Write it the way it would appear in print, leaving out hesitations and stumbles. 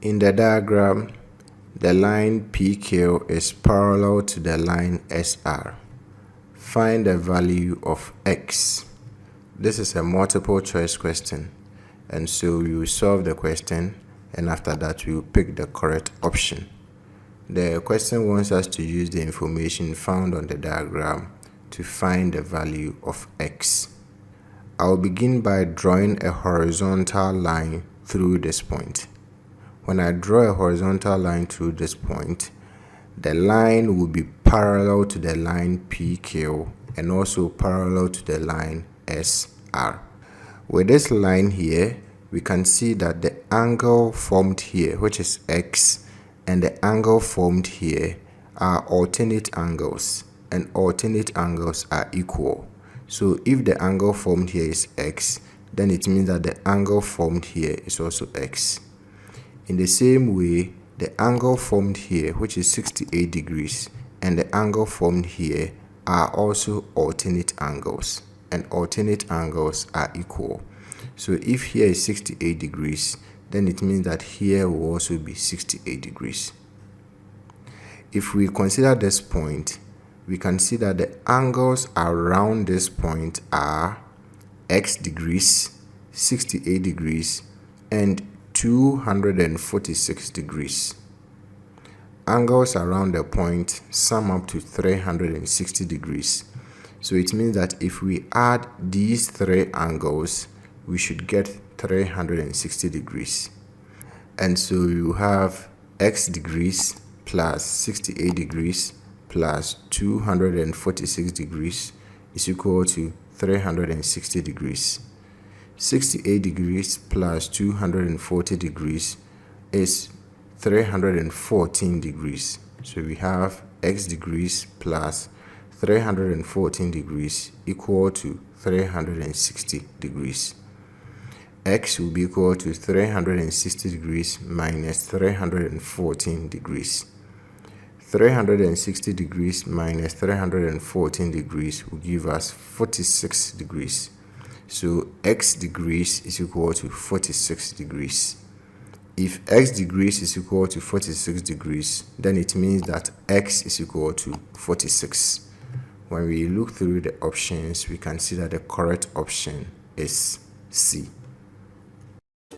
In the diagram, the line PQ is parallel to the line SR. Find the value of X. This is a multiple choice question, and so we will solve the question, and after that we will pick the correct option. The question wants us to use the information found on the diagram to find the value of X. I'll begin by drawing a horizontal line through this point. When I draw a horizontal line through this point, the line will be parallel to the line PQ and also parallel to the line SR. With this line here, we can see that the angle formed here, which is X, and the angle formed here are alternate angles, and alternate angles are equal. So if the angle formed here is X, then it means that the angle formed here is also X. In the same way, the angle formed here, which is 68 degrees, and the angle formed here are also alternate angles, and alternate angles are equal. So if here is 68 degrees, then it means that here will also be 68 degrees. If we consider this point, we can see that the angles around this point are X degrees, 68 degrees, and 246 degrees. Angles around the point sum up to 360 degrees. So it means that if we add these three angles, we should get 360 degrees. And so you have X degrees plus 68 degrees plus 246 degrees is equal to 360 degrees. 68 degrees plus 240 degrees is 314 degrees. So we have X degrees plus 314 degrees equal to 360 degrees. X will be equal to 360 degrees minus 314 degrees. 360 degrees minus 314 degrees will give us 46 degrees. So X degrees is equal to 46 degrees. If X degrees is equal to 46 degrees, then it means that X is equal to 46. When we look through the options, we can see that the correct option is C.